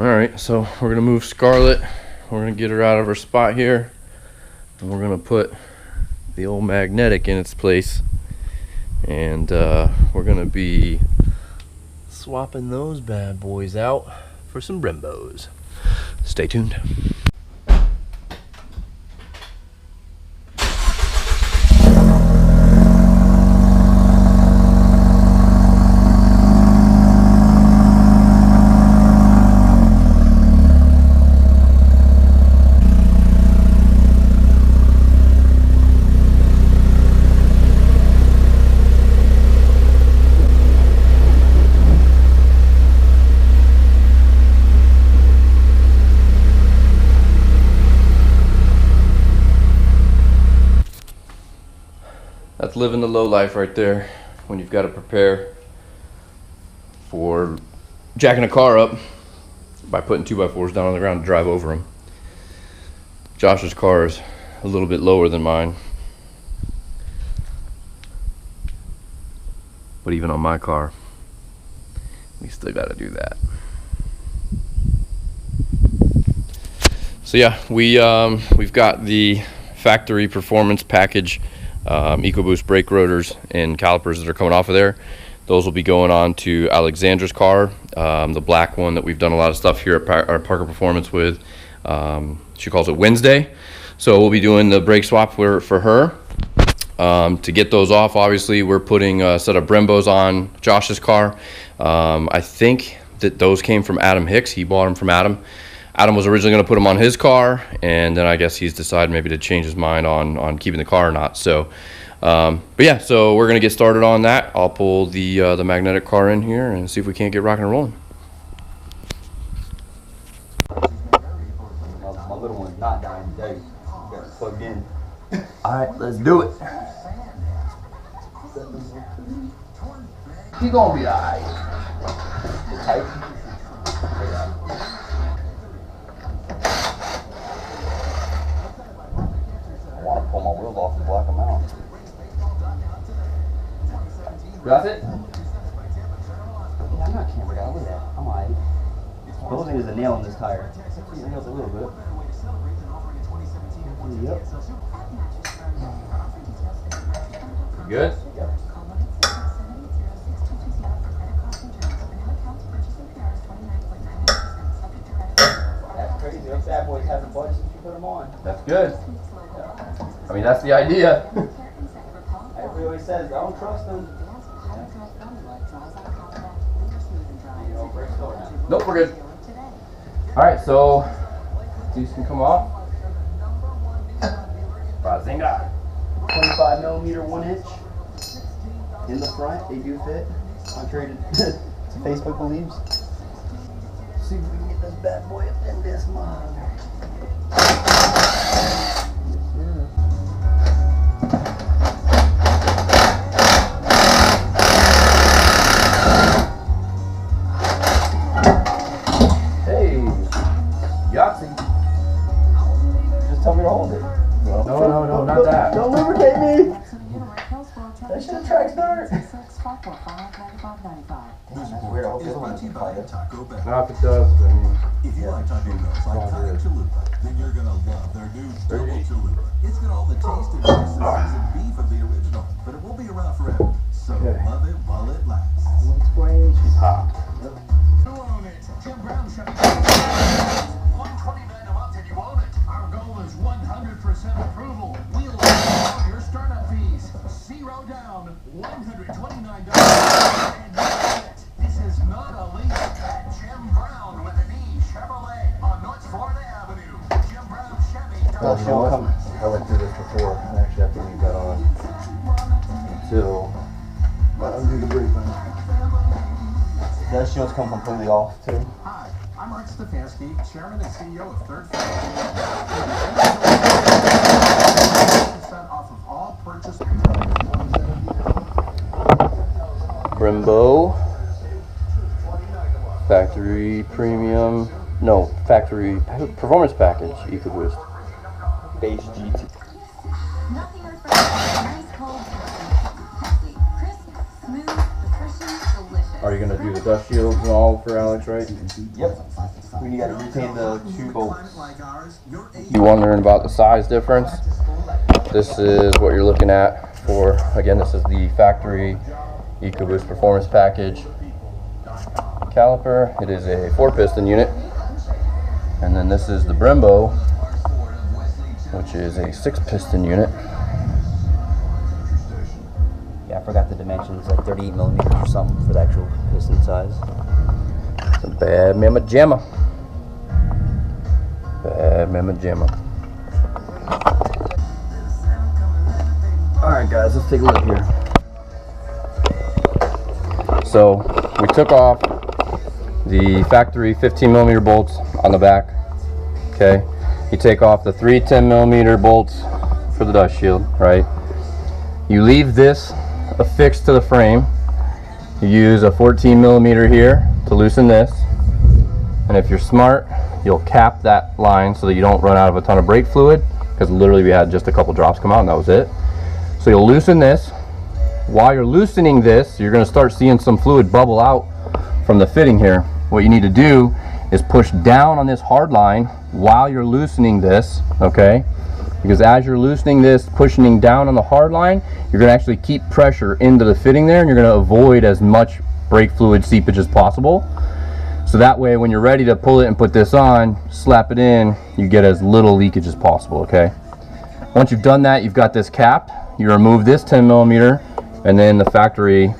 All right, so we're gonna move Scarlett. We're gonna get her out of her spot here, and we're gonna put the old magnetic in its place, and we're gonna be swapping those bad boys out for some Brembos. Stay tuned. That's living the low life right there, when you've got to prepare for jacking a car up by putting 2x4s down on the ground to drive over them. Josh's car is a little bit lower than mine, but even on my car, we still got to do that. So yeah, we've got the factory performance package. Ecoboost brake rotors and calipers that are coming off of there. Those will be going on to Alexandra's car, the black one that we've done a lot of stuff here at Parker Performance with. She calls it Wednesday. So we'll be doing the brake swap for her. To get those off, obviously, we're putting a set of Brembos on Josh's car. I think that those came from Adam Hicks. He bought them from Adam. Adam was originally going to put them on his car, and then I guess he's decided maybe to change his mind on keeping the car or not. So, but yeah, so we're going to get started on that. I'll pull the magnetic car in here and see if we can't get rocking and rolling. My little one's not dying today. Got it plugged in. All right, let's do it. He's gonna be all right. It's tight. I want to pull my wheels off and black them out. Got it? Yeah, I'm not cambered out. Look at that. I'm alright. The whole thing is a nail in this tire. It nails a little bit. Yep. Good? Yep. That's crazy. Those bad boys haven't budged since you put them on. That's good. I mean, that's the idea. Everybody always says, I don't trust them. Nope, we're good. All right, so these can come off. Bazinga. 25 millimeter 1 inch in the front. They do fit. Contrary to Facebook believes. See if we can get this bad boy up in this mug. No, not that. Don't lubricate me! That shit track start! Damn, that's weird. I hope the other one doesn't fire. No, if it does, I mean... If you like Taco Bells like Taco Chalupa, then you're gonna love their new Double Chalupa. It's got all the taste and consistencies and beef of the original, but it won't be around forever. So love it while it lasts. She's hot. Who own it? Jim Brown Chevy. $129 a month and you own it. Our goal is 100% approval. We'll all your startup fees. Zero down. $129. And you own it. This is not a lease. At Jim Brown with an E Chevrolet on North Florida Avenue. Jim Brown Chevy. I went through this before. I actually have to leave that on until I undo the brake line. That shield's come completely off too. Hi, I'm Art Stefanski, Chairman and CEO of Third Fleet. off of all purchase. Brembo. Factory premium. No, factory performance package. Ecoboost. Base GT. Nothing refreshes like nice cold coffee. Healthy, crisp, smooth, refreshing, delicious. are you gonna do the dust shields and all for Alex, right? Yep. We gotta retain the 2 bolts. You wondering about the size difference? This is what you're looking at for, again, this is the factory Ecoboost performance package caliper. It is a 4-piston unit. And then this is the Brembo, which is a 6-piston unit. Yeah, I forgot the dimensions, like 38 millimeters or something for the actual piston size. It's a bad mamma jamma. Bad mamma jamma. Alright guys, let's take a look here. So we took off the factory 15 millimeter bolts on the back. Okay, you take off the 3 10 millimeter bolts for the dust shield, right? You leave this affixed to the frame. You use a 14 millimeter here to loosen this, and if you're smart, you'll cap that line so that you don't run out of a ton of brake fluid, because literally we had just a couple drops come out and that was it. So you'll loosen this. While you're loosening this, you're going to start seeing some fluid bubble out from the fitting here. What you need to do is push down on this hard line while you're loosening this, okay? Because as you're loosening this, pushing down on the hard line, you're going to actually keep pressure into the fitting there, and you're going to avoid as much brake fluid seepage as possible. So that way, when you're ready to pull it and put this on, slap it in, you get as little leakage as possible, okay? Once you've done that, you've got this capped. You remove this 10 millimeter, and then the factory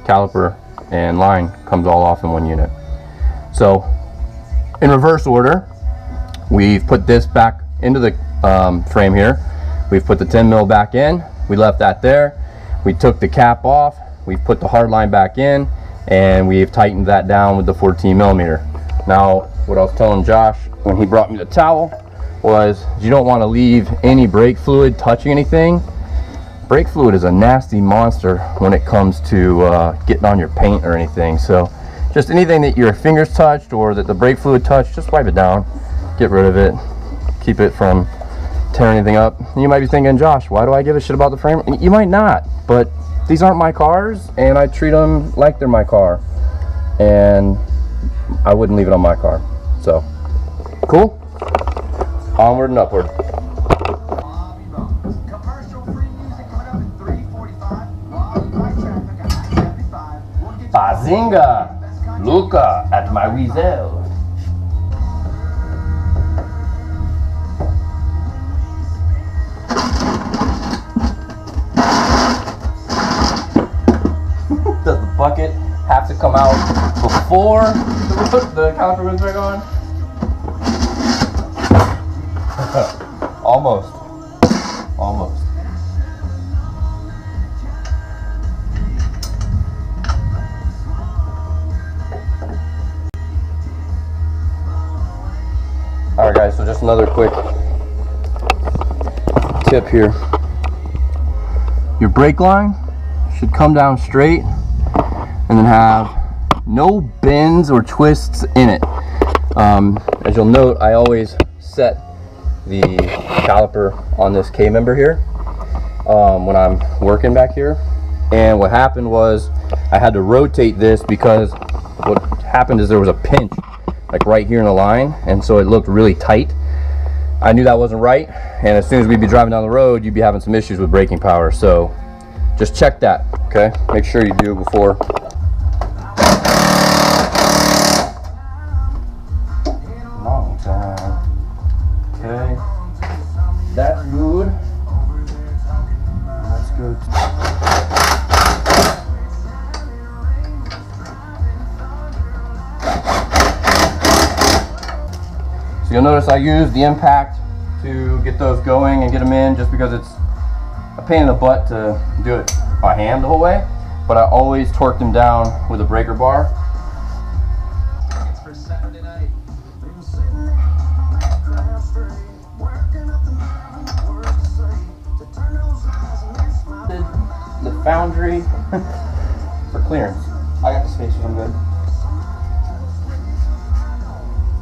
caliper and line comes all off in one unit. So in reverse order, we've put this back into the frame here. We've put the 10 mil back in. We left that there. We took the cap off. We've put the hard line back in, and we've tightened that down with the 14 millimeter. Now, what I was telling Josh when he brought me the towel was, you don't want to leave any brake fluid touching anything. Brake fluid is a nasty monster when it comes to getting on your paint or anything. So just anything that your fingers touched or that the brake fluid touched, just wipe it down, get rid of it, keep it from tearing anything up. You might be thinking, Josh, why do I give a shit about the frame? You might not, but these aren't my cars, and I treat them like they're my car, and I wouldn't leave it on my car. So cool, onward and upward. Bazinga! Look at my weasel. Does the bucket have to come out before the caliper goes back on? Almost. Almost. Alright guys, so just another quick tip here. Your brake line should come down straight and then have no bends or twists in it. As you'll note, I always set the caliper on this K-member here when I'm working back here. And what happened was I had to rotate this because what happened is there was a pinch like right here in the line, and so it looked really tight. I knew that wasn't right, and as soon as we'd be driving down the road, you'd be having some issues with braking power. So just check that, okay? Make sure you do before. Long time. Okay, that's good. That's good. So you'll notice I use the impact to get those going and get them in, just because it's a pain in the butt to do it by hand the whole way, but I always torque them down with a breaker bar. The foundry for clearance. I got the spacers, I'm good.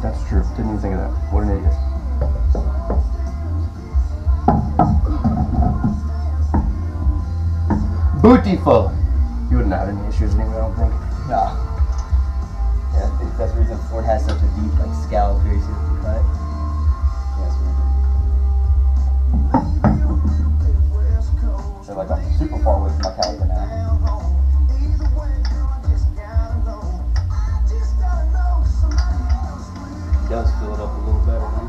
That's true. Didn't even think of that. What an idiot. Beautiful. You wouldn't have any issues anyway, I don't think. Nah. Yeah, I think that's the reason Ford has such a deep like scallop here. You see the cut? Yeah, so like I'm super far away from my caliper now. It does fill it up a little better, huh?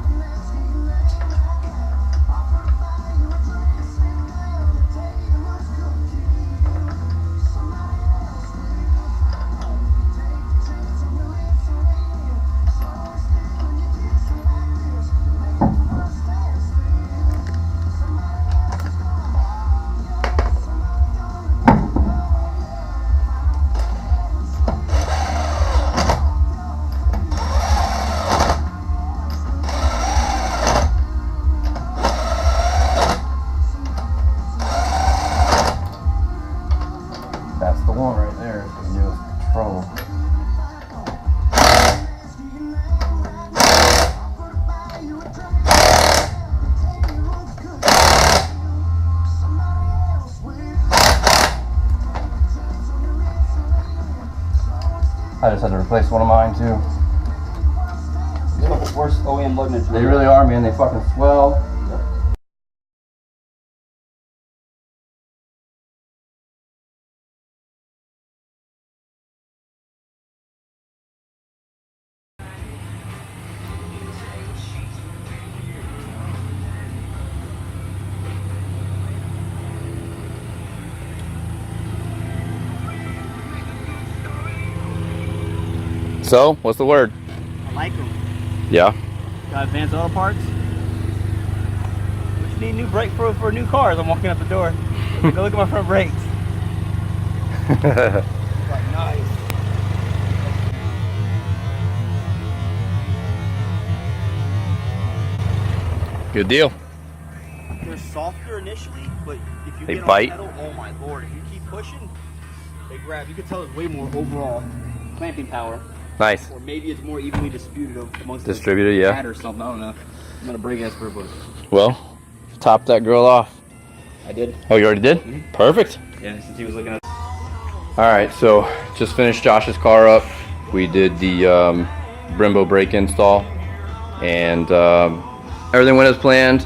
That's the one right there. The newest control. I just had to replace one of mine too. These are the worst OEM lug nuts. They really are, man. They fucking swell. So, what's the word? I like them. Yeah. Got Advanced Auto Parts. What you need a new brake for a new car as I'm walking out the door. Go look at my front brakes. Like, nice. Good deal. They're softer initially, but if you They get bite. on the pedal, oh my lord, if you keep pushing, they grab. You can tell there's way more overall clamping power. Nice. Or maybe it's more evenly distributed amongst Distributed, the yeah. pad or something. I don't know. I'm not a brake expert, but Well, top that girl off. I did. Oh, you already did? Mm-hmm. Perfect. Yeah, since he was looking at. Alright, so just finished Josh's car up. We did the Brembo brake install, and everything went as planned.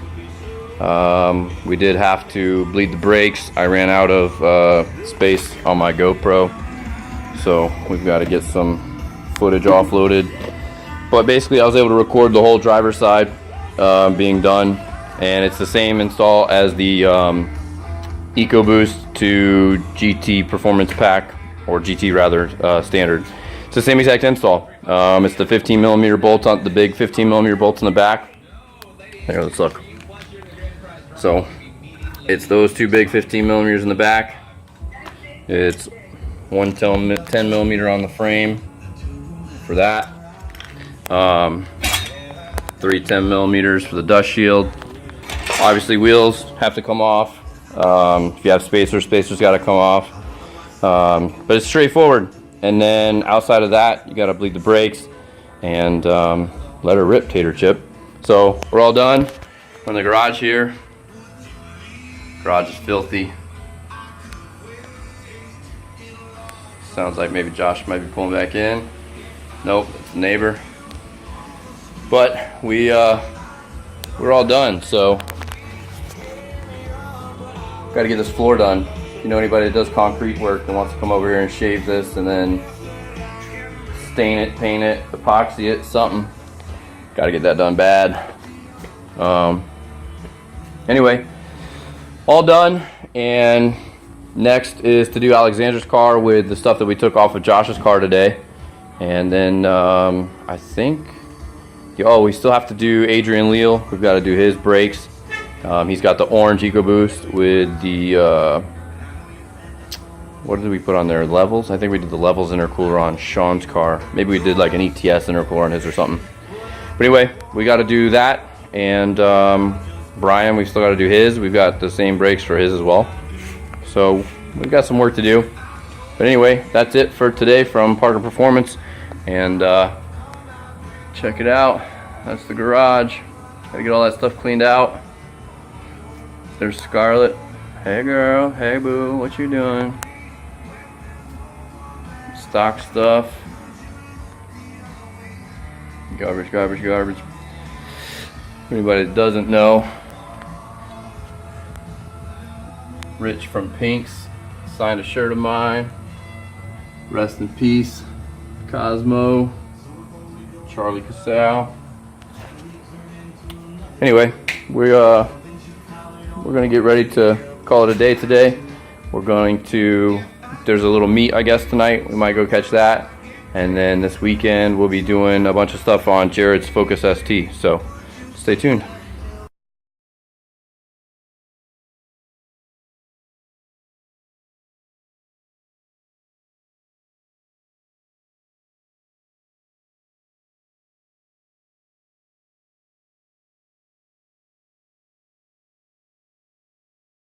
We did have to bleed the brakes. I ran out of space on my GoPro, so we've got to get some footage offloaded. But basically I was able to record the whole driver's side being done, and it's the same install as the Ecoboost to GT Performance Pack, or GT rather, standard. It's the same exact install. It's the 15mm bolt on the big 15mm bolts in the back. Here, let's look. So it's those two big 15mm in the back. It's 10mm on the frame for that. 3 10mm for the dust shield. Obviously wheels have to come off. If you have spacers got to come off. But it's straightforward. And then outside of that, you got to bleed the brakes and let her rip, tater chip. So we're all done. We're in the garage here. Garage is filthy. Sounds like maybe Josh might be pulling back in. Nope, it's a neighbor. But we're all done, so got to get this floor done. If you know anybody that does concrete work and wants to come over here and shave this and then stain it, paint it, epoxy it, something, got to get that done bad. Anyway, all done, and next is to do Alexandra's car with the stuff that we took off of Josh's car today. And then I think, oh, we still have to do Adrian Leal. We've got to do his brakes. He's got the orange Ecoboost with the, what did we put on there? Levels? I think we did the Levels intercooler on Sean's car. Maybe we did like an ETS intercooler on his or something. But anyway, we got to do that. And Brian, we've still got to do his. We've got the same brakes for his as well. So we've got some work to do. But anyway, that's it for today from Parker Performance. And check it out. That's the garage. Gotta get all that stuff cleaned out. There's Scarlett. Hey girl, hey boo, what you doing? stock stuff. Garbage, garbage, garbage. Anybody that doesn't know, Rich from Pinks signed a shirt of mine. Rest in peace, Cosmo, Charlie Casal. Anyway, we're gonna get ready to call it a day today. We're going to, there's a little meet I guess tonight. We might go catch that. And then this weekend we'll be doing a bunch of stuff on Jared's Focus ST. So stay tuned.